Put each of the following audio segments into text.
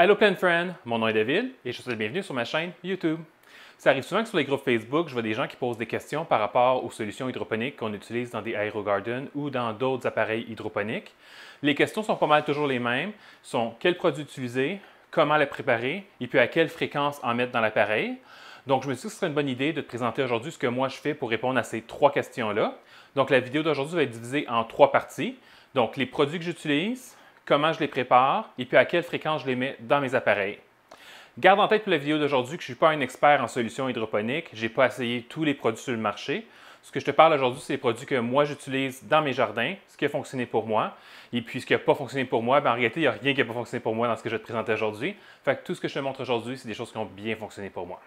Hello Plant Friend, mon nom est David et je vous souhaite la bienvenue sur ma chaîne YouTube. Ça arrive souvent que sur les groupes Facebook, je vois des gens qui posent des questions par rapport aux solutions hydroponiques qu'on utilise dans des AeroGarden ou dans d'autres appareils hydroponiques. Les questions sont pas mal toujours les mêmes, sont quel produit utiliser, comment le préparer et puis à quelle fréquence en mettre dans l'appareil. Donc je me suis dit que ce serait une bonne idée de te présenter aujourd'hui ce que moi je fais pour répondre à ces trois questions-là. Donc la vidéo d'aujourd'hui va être divisée en trois parties. Donc les produits que j'utilise, comment je les prépare et puis à quelle fréquence je les mets dans mes appareils. Garde en tête pour la vidéo d'aujourd'hui que je ne suis pas un expert en solutions hydroponiques. Je n'ai pas essayé tous les produits sur le marché. Ce que je te parle aujourd'hui, c'est les produits que moi j'utilise dans mes jardins, ce qui a fonctionné pour moi. Et puis ce qui n'a pas fonctionné pour moi, en réalité, il n'y a rien qui n'a pas fonctionné pour moi dans ce que je vais te présenter aujourd'hui. Fait que tout ce que je te montre aujourd'hui, c'est des choses qui ont bien fonctionné pour moi.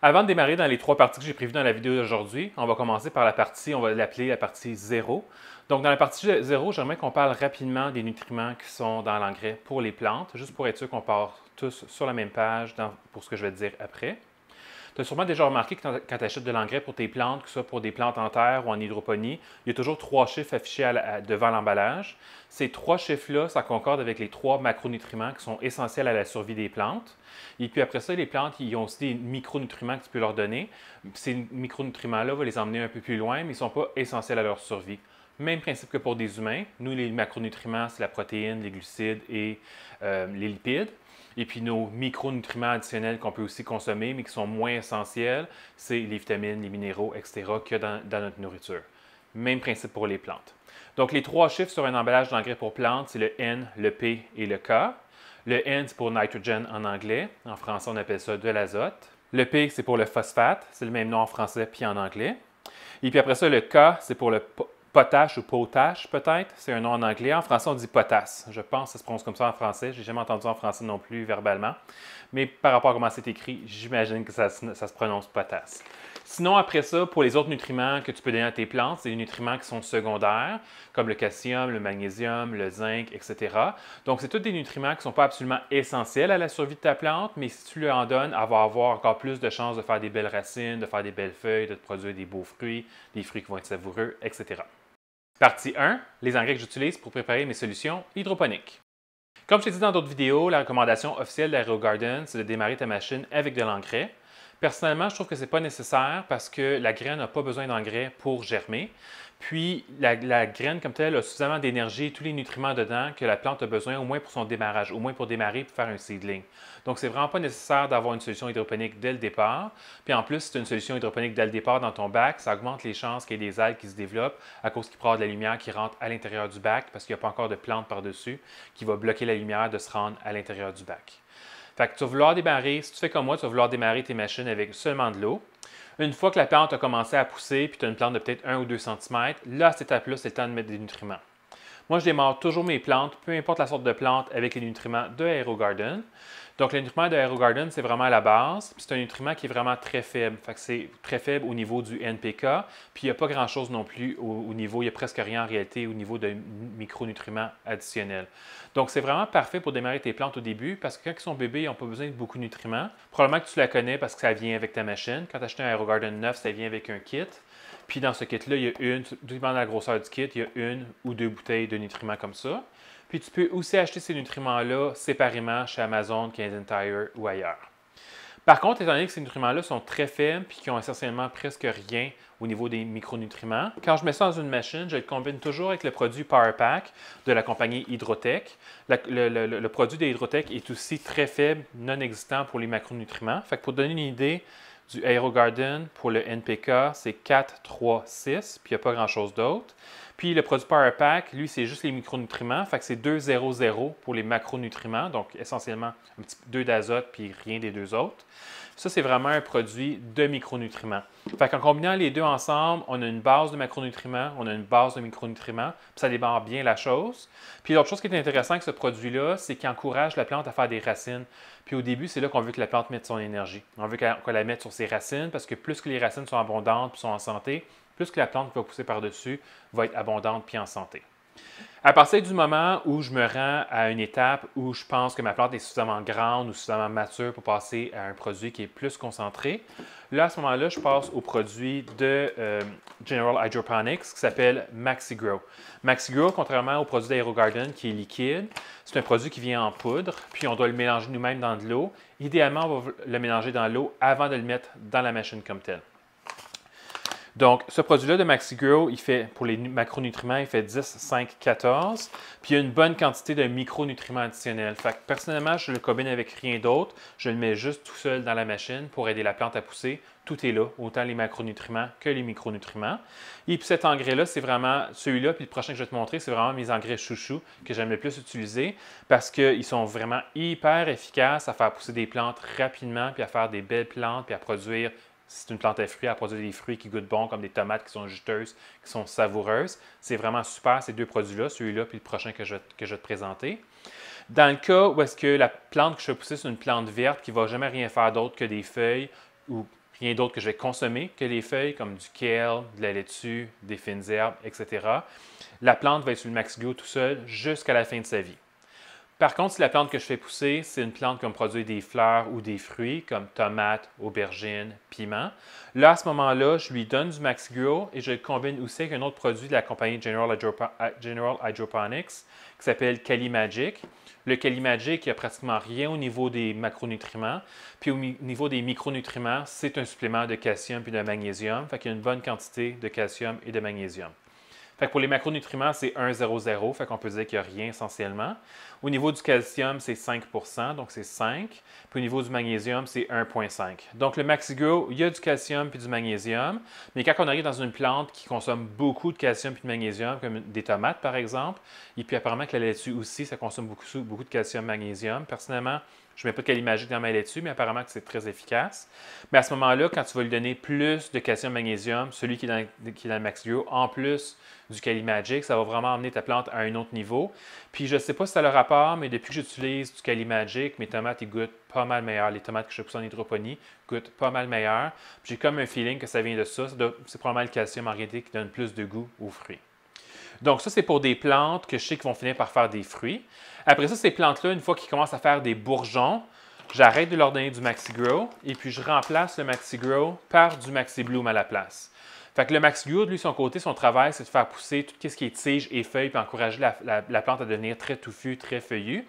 Avant de démarrer dans les trois parties que j'ai prévues dans la vidéo d'aujourd'hui, on va commencer par la partie, on va l'appeler la partie 0. Donc dans la partie 0, j'aimerais qu'on parle rapidement des nutriments qui sont dans l'engrais pour les plantes, juste pour être sûr qu'on part tous sur la même page pour ce que je vais te dire après. Tu as sûrement déjà remarqué que quand tu achètes de l'engrais pour tes plantes, que ce soit pour des plantes en terre ou en hydroponie, il y a toujours trois chiffres affichés devant l'emballage. Ces trois chiffres-là, ça concorde avec les trois macronutriments qui sont essentiels à la survie des plantes. Et puis après ça, les plantes, ils ont aussi des micronutriments que tu peux leur donner. Ces micronutriments-là vont les emmener un peu plus loin, mais ils ne sont pas essentiels à leur survie. Même principe que pour des humains. Nous, les macronutriments, c'est la protéine, les glucides et les lipides. Et puis nos micronutriments additionnels qu'on peut aussi consommer, mais qui sont moins essentiels, c'est les vitamines, les minéraux, etc., qu'il y a dans notre nourriture. Même principe pour les plantes. Donc les trois chiffres sur un emballage d'engrais pour plantes, c'est le N, le P et le K. Le N, c'est pour nitrogen en anglais. En français, on appelle ça de l'azote. Le P, c'est pour le phosphate. C'est le même nom en français puis en anglais. Et puis après ça, le K, c'est pour le potache ou potache, peut-être. C'est un nom en anglais. En français, on dit potasse. Je pense que ça se prononce comme ça en français. Je n'ai jamais entendu en français non plus verbalement. Mais par rapport à comment c'est écrit, j'imagine que ça se prononce potasse. Sinon, après ça, pour les autres nutriments que tu peux donner à tes plantes, c'est des nutriments qui sont secondaires, comme le calcium, le magnésium, le zinc, etc. Donc, c'est tous des nutriments qui ne sont pas absolument essentiels à la survie de ta plante, mais si tu lui en donnes, elle va avoir encore plus de chances de faire des belles racines, de faire des belles feuilles, de te produire des beaux fruits, des fruits qui vont être savoureux, etc. Partie 1, les engrais que j'utilise pour préparer mes solutions hydroponiques. Comme je t'ai dit dans d'autres vidéos, la recommandation officielle d'AeroGarden, c'est de démarrer ta machine avec de l'engrais. Personnellement, je trouve que ce n'est pas nécessaire parce que la graine n'a pas besoin d'engrais pour germer. Puis, la graine comme telle a suffisamment d'énergie et tous les nutriments dedans que la plante a besoin, au moins pour son démarrage, au moins pour démarrer et faire un seedling. Donc, c'est vraiment pas nécessaire d'avoir une solution hydroponique dès le départ. Puis en plus, si tu as une solution hydroponique dès le départ dans ton bac, ça augmente les chances qu'il y ait des algues qui se développent à cause qu'il peut y avoir de la lumière qui rentre à l'intérieur du bac parce qu'il n'y a pas encore de plante par-dessus qui va bloquer la lumière de se rendre à l'intérieur du bac. Fait que tu vas vouloir démarrer, si tu fais comme moi, tu vas vouloir démarrer tes machines avec seulement de l'eau. Une fois que la plante a commencé à pousser, puis tu as une plante de peut-être 1 ou 2 cm, là, à cette étape-là, c'est le temps de mettre des nutriments. Moi, je démarre toujours mes plantes, peu importe la sorte de plante, avec les nutriments de AeroGarden. Donc, le nutriment de AeroGarden, c'est vraiment la base. C'est un nutriment qui est vraiment très faible. Fait que c'est très faible au niveau du NPK. Puis, il n'y a pas grand-chose non plus au niveau, il n'y a presque rien en réalité au niveau de micronutriments additionnels. Donc, c'est vraiment parfait pour démarrer tes plantes au début parce que quand ils sont bébés, ils n'ont pas besoin de beaucoup de nutriments. Probablement que tu la connais parce que ça vient avec ta machine. Quand tu achètes un AeroGarden neuf, ça vient avec un kit. Puis dans ce kit-là, il y a tout dépendant de la grosseur du kit, il y a une ou deux bouteilles de nutriments comme ça. Puis tu peux aussi acheter ces nutriments-là séparément chez Amazon, Canadian Tire ou ailleurs. Par contre, étant donné que ces nutriments-là sont très faibles et qu'ils ont essentiellement presque rien au niveau des micronutriments, quand je mets ça dans une machine, je le combine toujours avec le produit Power Pack de la compagnie Hydrotech. Le produit de Hydrotech est aussi très faible, non existant pour les macronutriments. Fait que pour donner une idée, du AeroGarden, pour le NPK, c'est 4, 3, 6, puis il n'y a pas grand-chose d'autre. Puis le produit Power Pack, lui, c'est juste les micronutriments, fait que c'est 2, 0, 0 pour les macronutriments, donc essentiellement 2 d'azote puis rien des deux autres. Ça, c'est vraiment un produit de micronutriments. Fait qu'en combinant les deux ensemble, on a une base de macronutriments, on a une base de micronutriments, puis ça démarre bien la chose. Puis l'autre chose qui est intéressante avec ce produit-là, c'est qu'il encourage la plante à faire des racines. Puis au début, c'est là qu'on veut que la plante mette son énergie. On veut qu'elle la mette sur ses racines parce que plus que les racines sont abondantes et sont en santé, plus que la plante qui va pousser par-dessus va être abondante puis en santé. À partir du moment où je me rends à une étape où je pense que ma plante est suffisamment grande ou suffisamment mature pour passer à un produit qui est plus concentré, là, à ce moment-là, je passe au produit de General Hydroponics qui s'appelle MaxiGrow. MaxiGrow, contrairement au produit d'AeroGarden qui est liquide, c'est un produit qui vient en poudre, puis on doit le mélanger nous-mêmes dans de l'eau. Idéalement, on va le mélanger dans l'eau avant de le mettre dans la machine comme telle. Donc, ce produit-là de MaxiGrow, il fait, pour les macronutriments, il fait 10, 5, 14. Puis, il y a une bonne quantité de micronutriments additionnels. Fait que, personnellement, je le combine avec rien d'autre. Je le mets juste tout seul dans la machine pour aider la plante à pousser. Tout est là, autant les macronutriments que les micronutriments. Et puis, cet engrais-là, c'est vraiment celui-là. Puis, le prochain que je vais te montrer, c'est vraiment mes engrais chouchou que j'aime le plus utiliser parce qu'ils sont vraiment hyper efficaces à faire pousser des plantes rapidement, puis à faire des belles plantes, puis à produire. Si c'est une plante à fruits, à produire des fruits qui goûtent bon, comme des tomates qui sont juteuses, qui sont savoureuses. C'est vraiment super, ces deux produits-là, celui-là puis le prochain que je vais te présenter. Dans le cas où est-ce que la plante que je vais pousser, c'est une plante verte qui ne va jamais rien faire d'autre que des feuilles ou rien d'autre que je vais consommer que les feuilles, comme du kale, de la laitue, des fines herbes, etc. La plante va être sur le MaxiGrow tout seul jusqu'à la fin de sa vie. Par contre, si la plante que je fais pousser, c'est une plante qui va me produire des fleurs ou des fruits comme tomates, aubergines, piments, là, à ce moment-là, je lui donne du MaxiGrow et je le combine aussi avec un autre produit de la compagnie General Hydroponics qui s'appelle CaliMagic. Le CaliMagic, il n'y a pratiquement rien au niveau des macronutriments. Puis au niveau des micronutriments, c'est un supplément de calcium et de magnésium. Fait qu'il y a une bonne quantité de calcium et de magnésium. Fait que pour les macronutriments, c'est 1,00. Fait qu'on peut dire qu'il n'y a rien essentiellement. Au niveau du calcium, c'est 5 donc c'est 5. Puis au niveau du magnésium, c'est 1,5. Donc le MaxiGrow, il y a du calcium puis du magnésium. Mais quand on arrive dans une plante qui consomme beaucoup de calcium puis de magnésium, comme des tomates par exemple, et puis apparemment que la laitue aussi, ça consomme beaucoup de calcium magnésium. Personnellement, je ne mets pas de CaliMagic dans ma laitue, mais apparemment que c'est très efficace. Mais à ce moment-là, quand tu vas lui donner plus de calcium-magnésium, celui qui est dans le MaxiGrow, en plus du CaliMagic, ça va vraiment amener ta plante à un autre niveau. Puis je ne sais pas si ça a le rapport, mais depuis que j'utilise du CaliMagic, mes tomates, ils goûtent pas mal meilleur. Les tomates que je pousse en hydroponie goûtent pas mal meilleur. J'ai comme un feeling que ça vient de ça. C'est probablement le calcium organique qui donne plus de goût aux fruits. Donc ça, c'est pour des plantes que je sais qu'ils vont finir par faire des fruits. Après ça, ces plantes-là, une fois qu'ils commencent à faire des bourgeons, j'arrête de leur donner du MaxiGrow et puis je remplace le MaxiGrow par du MaxiBloom à la place. Fait que le MaxiGrow, lui, son côté, son travail, c'est de faire pousser tout ce qui est tiges et feuilles puis encourager la plante à devenir très touffue, très feuillue.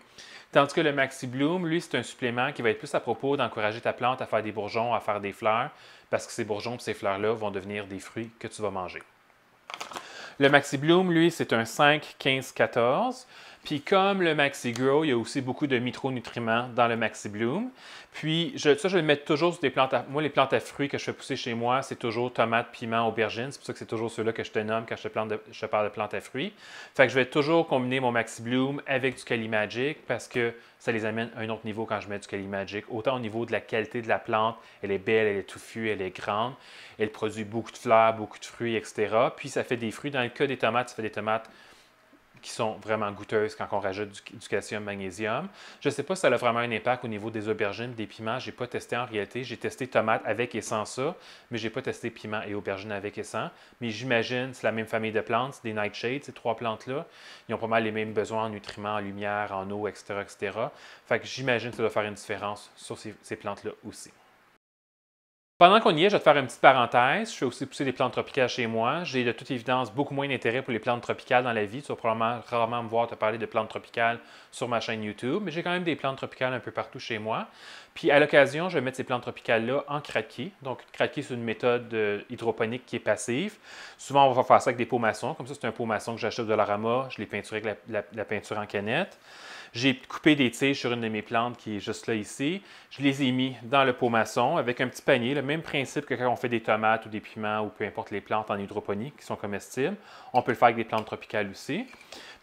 Tandis que le MaxiBloom, lui, c'est un supplément qui va être plus à propos d'encourager ta plante à faire des bourgeons, à faire des fleurs, parce que ces bourgeons et ces fleurs-là vont devenir des fruits que tu vas manger. Le MaxiBloom, lui, c'est un 5, 15, 14. Puis comme le MaxiGrow, il y a aussi beaucoup de micronutriments dans le MaxiBloom. Puis je vais le mettre toujours sur des plantes moi, les plantes à fruits que je fais pousser chez moi, c'est toujours tomates, piments, aubergines. C'est pour ça que c'est toujours ceux-là que je te nomme quand je te parle de plantes à fruits. Fait que je vais toujours combiner mon MaxiBloom avec du CaliMagic parce que ça les amène à un autre niveau quand je mets du CaliMagic. Autant au niveau de la qualité de la plante, elle est belle, elle est touffue, elle est grande. Elle produit beaucoup de fleurs, beaucoup de fruits, etc. Puis ça fait des fruits. Dans le cas des tomates, ça fait des tomates qui sont vraiment goûteuses quand on rajoute du calcium, magnésium. Je ne sais pas si ça a vraiment un impact au niveau des aubergines, des piments. Je n'ai pas testé en réalité. J'ai testé tomates avec et sans ça, mais je n'ai pas testé piments et aubergines avec et sans. Mais j'imagine, c'est la même famille de plantes, des nightshades, ces trois plantes-là. Ils ont pas mal les mêmes besoins en nutriments, en lumière, en eau, etc., etc. Fait que j'imagine que ça doit faire une différence sur ces plantes-là aussi. Pendant qu'on y est, je vais te faire une petite parenthèse. Je fais aussi pousser des plantes tropicales chez moi. J'ai de toute évidence beaucoup moins d'intérêt pour les plantes tropicales dans la vie. Tu vas probablement rarement me voir te parler de plantes tropicales sur ma chaîne YouTube, mais j'ai quand même des plantes tropicales un peu partout chez moi. Puis à l'occasion, je vais mettre ces plantes tropicales-là en craquis. Donc, craquis, c'est une méthode hydroponique qui est passive. Souvent, on va faire ça avec des pots maçons. Comme ça, c'est un pot maçon que j'achète de l'Arama. Je l'ai peinturé avec la peinture en canette. J'ai coupé des tiges sur une de mes plantes qui est juste là ici. Je les ai mis dans le pot maçon avec un petit panier, le même principe que quand on fait des tomates ou des piments ou peu importe les plantes en hydroponie qui sont comestibles. On peut le faire avec des plantes tropicales aussi.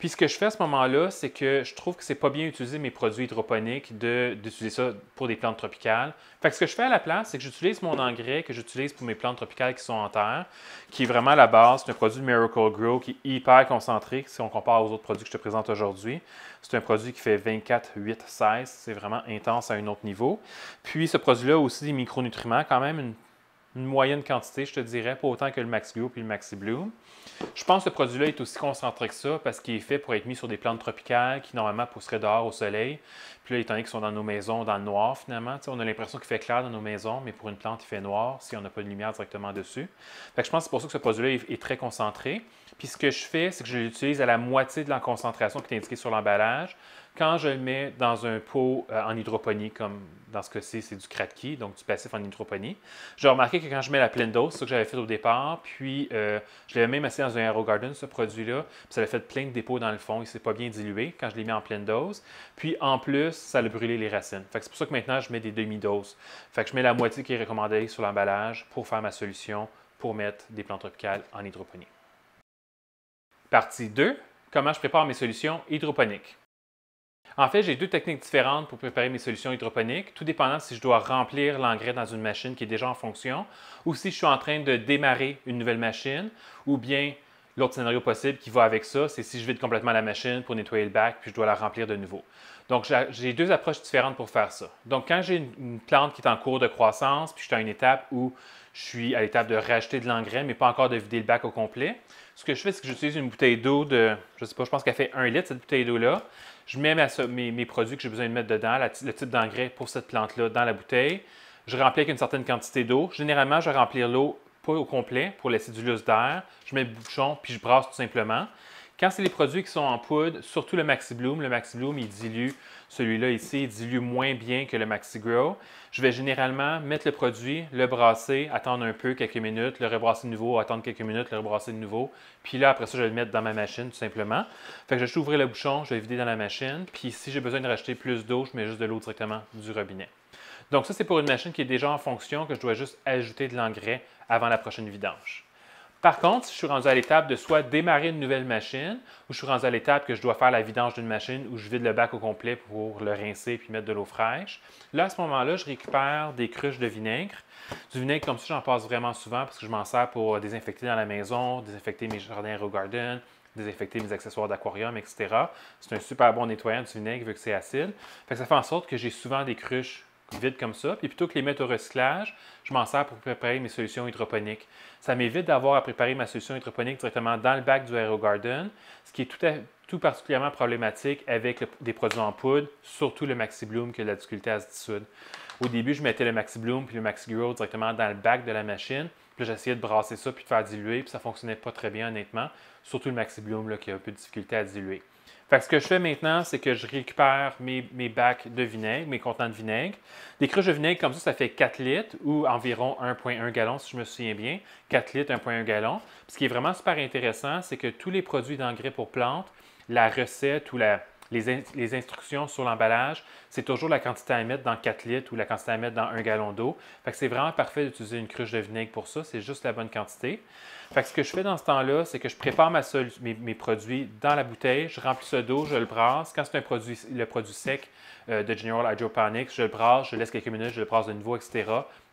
Puis ce que je fais à ce moment-là, c'est que je trouve que c'est pas bien utiliser mes produits hydroponiques d'utiliser ça pour des plantes tropicales. Fait que ce que je fais à la place, c'est que j'utilise mon engrais que j'utilise pour mes plantes tropicales qui sont en terre, qui est vraiment la base. C'est un produit de Miracle-Gro qui est hyper concentré si on compare aux autres produits que je te présente aujourd'hui. C'est un produit qui fait 24, 8, 16. C'est vraiment intense à un autre niveau. Puis ce produit-là a aussi des micronutriments, quand même une moyenne quantité, je te dirais, pas autant que le Maxi Grow et le Maxi Bloom. Je pense que ce produit-là est aussi concentré que ça parce qu'il est fait pour être mis sur des plantes tropicales qui normalement pousseraient dehors au soleil. Puis là, étant donné qu'ils sont dans nos maisons, dans le noir finalement, on a l'impression qu'il fait clair dans nos maisons, mais pour une plante, il fait noir si on n'a pas de lumière directement dessus. Fait que je pense que c'est pour ça que ce produit-là est très concentré. Puis ce que je fais, c'est que je l'utilise à la moitié de la concentration qui est indiquée sur l'emballage. Quand je le mets dans un pot en hydroponie, comme dans ce cas-ci, c'est du Kratky, donc du passif en hydroponie, j'ai remarqué que quand je mets la pleine dose, c'est ça que j'avais fait au départ, puis je l'avais même assis dans un AeroGarden, ce produit-là, puis ça a fait plein de dépôts dans le fond, il ne s'est pas bien dilué quand je l'ai mis en pleine dose. Puis en plus, ça a brûlé les racines. Fait que c'est pour ça que maintenant, je mets des demi-doses. Fait que je mets la moitié qui est recommandée sur l'emballage pour faire ma solution pour mettre des plantes tropicales en hydroponie. Partie 2, comment je prépare mes solutions hydroponiques. En fait, j'ai deux techniques différentes pour préparer mes solutions hydroponiques, tout dépendant si je dois remplir l'engrais dans une machine qui est déjà en fonction ou si je suis en train de démarrer une nouvelle machine ou bien l'autre scénario possible qui va avec ça, c'est si je vide complètement la machine pour nettoyer le bac puis je dois la remplir de nouveau. Donc, j'ai deux approches différentes pour faire ça. Donc, quand j'ai une plante qui est en cours de croissance puis je suis à une étape où je suis à l'étape de rajouter de l'engrais mais pas encore de vider le bac au complet, ce que je fais, c'est que j'utilise une bouteille d'eau de, je sais pas, je pense qu'elle fait 1 litre, cette bouteille d'eau-là. Je mets mes produits que j'ai besoin de mettre dedans, le type d'engrais pour cette plante-là dans la bouteille. Je remplis avec une certaine quantité d'eau. Généralement, je vais remplir l'eau pas au complet pour laisser du lousse d'air. Je mets le bouchon puis je brasse tout simplement. Quand c'est les produits qui sont en poudre, surtout le Maxi Bloom, il dilue, celui-là ici, il dilue moins bien que le Maxi Grow. Je vais généralement mettre le produit, le brasser, attendre un peu, quelques minutes, le rebrasser de nouveau, attendre quelques minutes, le rebrasser de nouveau. Puis là, après ça, je vais le mettre dans ma machine tout simplement. Fait que je vais juste ouvrir le bouchon, je vais vider dans la machine. Puis si j'ai besoin de rajouter plus d'eau, je mets juste de l'eau directement du robinet. Donc ça, c'est pour une machine qui est déjà en fonction, que je dois juste ajouter de l'engrais avant la prochaine vidange. Par contre, si je suis rendu à l'étape de soit démarrer une nouvelle machine ou je suis rendu à l'étape que je dois faire la vidange d'une machine où je vide le bac au complet pour le rincer puis mettre de l'eau fraîche, là, à ce moment-là, je récupère des cruches de vinaigre. Du vinaigre comme ça, j'en passe vraiment souvent parce que je m'en sers pour désinfecter dans la maison, désinfecter mes jardins AeroGarden, désinfecter mes accessoires d'aquarium, etc. C'est un super bon nettoyant du vinaigre vu que c'est acide. Ça fait en sorte que j'ai souvent des cruches vides comme ça. Puis plutôt que les mettre au recyclage, je m'en sers pour préparer mes solutions hydroponiques. Ça m'évite d'avoir à préparer ma solution hydroponique directement dans le bac du AeroGarden, ce qui est tout particulièrement problématique avec des produits en poudre, surtout le Maxi Bloom qui a de la difficulté à se dissoudre. Au début, je mettais le Maxi Bloom puis le Maxi Grow directement dans le bac de la machine. Puis j'essayais de brasser ça puis de faire diluer, puis ça ne fonctionnait pas très bien honnêtement, surtout le Maxi Bloom là, qui a un peu de difficulté à diluer. Fait que ce que je fais maintenant, c'est que je récupère mes bacs de vinaigre, mes contenants de vinaigre. Des cruches de vinaigre comme ça fait 4 litres ou environ 1,1 gallon si je me souviens bien. 4 litres, 1,1 gallon. Puis ce qui est vraiment super intéressant, c'est que tous les produits d'engrais pour plantes, la recette ou les instructions sur l'emballage, c'est toujours la quantité à mettre dans 4 litres ou la quantité à mettre dans 1 gallon d'eau. Fait que c'est vraiment parfait d'utiliser une cruche de vinaigre pour ça, c'est juste la bonne quantité. Fait que ce que je fais dans ce temps-là, c'est que je prépare mes produits dans la bouteille, je remplis ça d'eau, je le brasse. Quand c'est le produit sec de General Hydroponics, je le brasse, je laisse quelques minutes, je le brasse de nouveau, etc.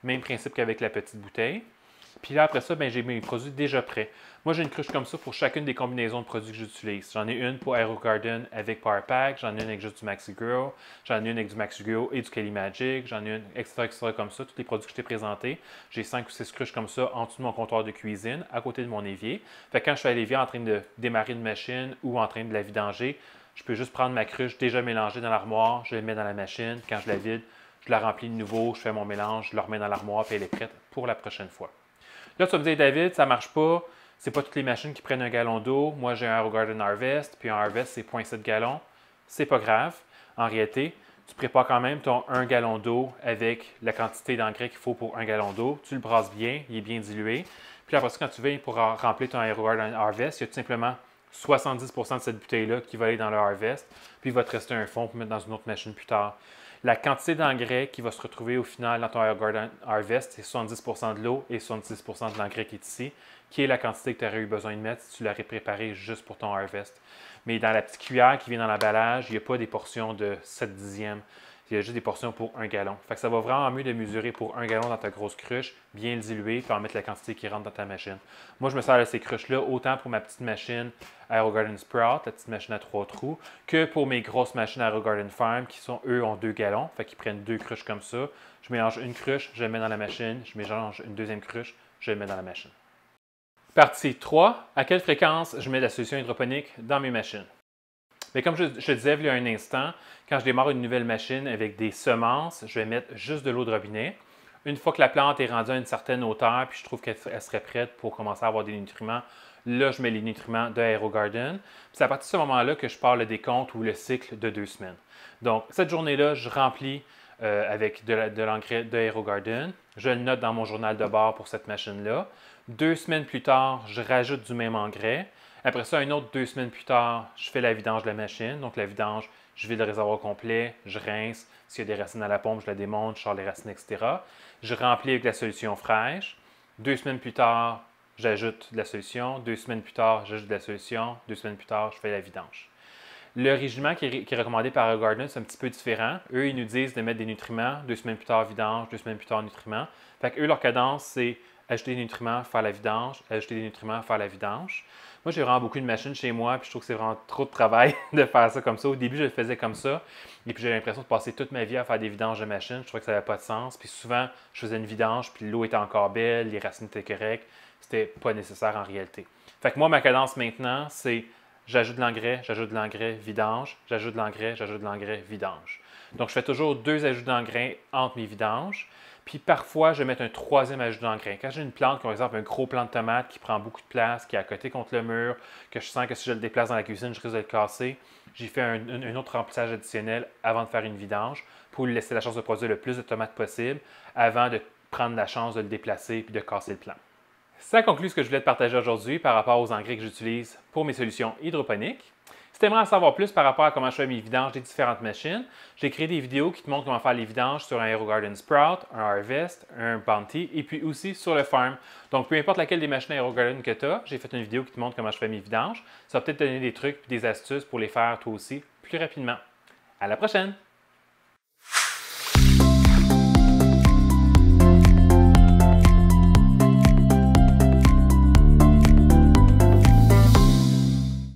Même principe qu'avec la petite bouteille. Puis là, après ça, j'ai mes produits déjà prêts. Moi, j'ai une cruche comme ça pour chacune des combinaisons de produits que j'utilise. J'en ai une pour AeroGarden avec Power Pack, j'en ai une avec juste du Maxi Grow, j'en ai une avec du Maxi Grow et du Kelly Magic, j'en ai une etc. comme ça, tous les produits que je t'ai présentés. J'ai 5 ou 6 cruches comme ça en dessous de mon comptoir de cuisine, à côté de mon évier. Fait que quand je suis à l'évier en train de démarrer une machine ou en train de la vidanger, je peux juste prendre ma cruche déjà mélangée dans l'armoire, je la mets dans la machine. Quand je la vide, je la remplis de nouveau, je fais mon mélange, je la remets dans l'armoire et elle est prête pour la prochaine fois. Là, tu vas me dire, David, ça ne marche pas. C'est pas toutes les machines qui prennent 1 gallon d'eau. Moi, j'ai un AeroGarden Harvest, puis un Harvest, c'est 0,7 gallons. C'est pas grave. En réalité, tu prépares quand même ton 1 gallon d'eau avec la quantité d'engrais qu'il faut pour 1 gallon d'eau. Tu le brasses bien, il est bien dilué. Puis après ça, quand tu viens pour remplir ton AeroGarden Harvest, il y a tout simplement 70% de cette bouteille-là qui va aller dans le Harvest, puis il va te rester un fond pour mettre dans une autre machine plus tard. La quantité d'engrais qui va se retrouver au final dans ton AeroGarden Harvest, c'est 70% de l'eau et 70% de l'engrais qui est ici, qui est la quantité que tu aurais eu besoin de mettre si tu l'aurais préparé juste pour ton Harvest. Mais dans la petite cuillère qui vient dans l'emballage, il n'y a pas des portions de 7 dixièmes. il y a juste des portions pour 1 gallon. Fait que ça va vraiment mieux de mesurer pour 1 gallon dans ta grosse cruche, bien le diluer, puis en mettre la quantité qui rentre dans ta machine. Moi, je me sers de ces cruches-là autant pour ma petite machine AeroGarden Sprout, la petite machine à 3 trous, que pour mes grosses machines AeroGarden Farm qui sont, eux, ont 2 gallons. Fait qu'ils prennent 2 cruches comme ça. Je mélange une cruche, je la mets dans la machine. Je mélange une deuxième cruche, je la mets dans la machine. Partie 3. À quelle fréquence je mets de la solution hydroponique dans mes machines? Mais comme je disais il y a un instant, quand je démarre une nouvelle machine avec des semences, je vais mettre juste de l'eau de robinet. Une fois que la plante est rendue à une certaine hauteur, puis je trouve qu'elle serait prête pour commencer à avoir des nutriments, là, je mets les nutriments de AeroGarden. C'est à partir de ce moment-là que je pars le décompte ou le cycle de 2 semaines. Donc, cette journée-là, je remplis avec de l'engrais de AeroGarden. Je le note dans mon journal de bord pour cette machine-là. 2 semaines plus tard, je rajoute du même engrais. Après ça, une autre 2 semaines plus tard, je fais la vidange de la machine. Donc, la vidange, je vide le réservoir complet, je rince. S'il y a des racines à la pompe, je la démonte, je sors les racines, etc. Je remplis avec la solution fraîche. 2 semaines plus tard, j'ajoute de la solution. 2 semaines plus tard, j'ajoute de la solution. 2 semaines plus tard, je fais la vidange. Le régiment qui est recommandé par AeroGarden, c'est un petit peu différent. Eux, ils nous disent de mettre des nutriments. 2 semaines plus tard, vidange. 2 semaines plus tard, nutriments. Fait que eux, leur cadence, c'est ajouter des nutriments, faire la vidange, ajouter des nutriments, faire la vidange. Moi, j'ai vraiment beaucoup de machines chez moi, puis je trouve que c'est vraiment trop de travail de faire ça comme ça. Au début, je le faisais comme ça, et puis j'ai l'impression de passer toute ma vie à faire des vidanges de machines. Je trouvais que ça n'avait pas de sens. Puis souvent, je faisais une vidange, puis l'eau était encore belle, les racines étaient correctes. C'était pas nécessaire en réalité. Fait que moi, ma cadence maintenant, c'est j'ajoute de l'engrais, vidange, j'ajoute de l'engrais, vidange. Donc, je fais toujours 2 ajouts d'engrais entre mes vidanges. Puis parfois, je vais mettre un 3e ajout d'engrais. Quand j'ai une plante, par exemple un gros plant de tomate qui prend beaucoup de place, qui est à côté contre le mur, que je sens que si je le déplace dans la cuisine, je risque de le casser, j'y fais un autre remplissage additionnel avant de faire une vidange pour lui laisser la chance de produire le plus de tomates possible avant de prendre la chance de le déplacer et de casser le plant. Ça conclut ce que je voulais te partager aujourd'hui par rapport aux engrais que j'utilise pour mes solutions hydroponiques. Si tu aimerais en savoir plus par rapport à comment je fais mes vidanges des différentes machines, j'ai créé des vidéos qui te montrent comment faire les vidanges sur un AeroGarden Sprout, un Harvest, un Bounty et puis aussi sur le Farm. Donc, peu importe laquelle des machines AeroGarden que tu as, j'ai fait une vidéo qui te montre comment je fais mes vidanges. Ça va peut-être te donner des trucs et des astuces pour les faire toi aussi plus rapidement. À la prochaine!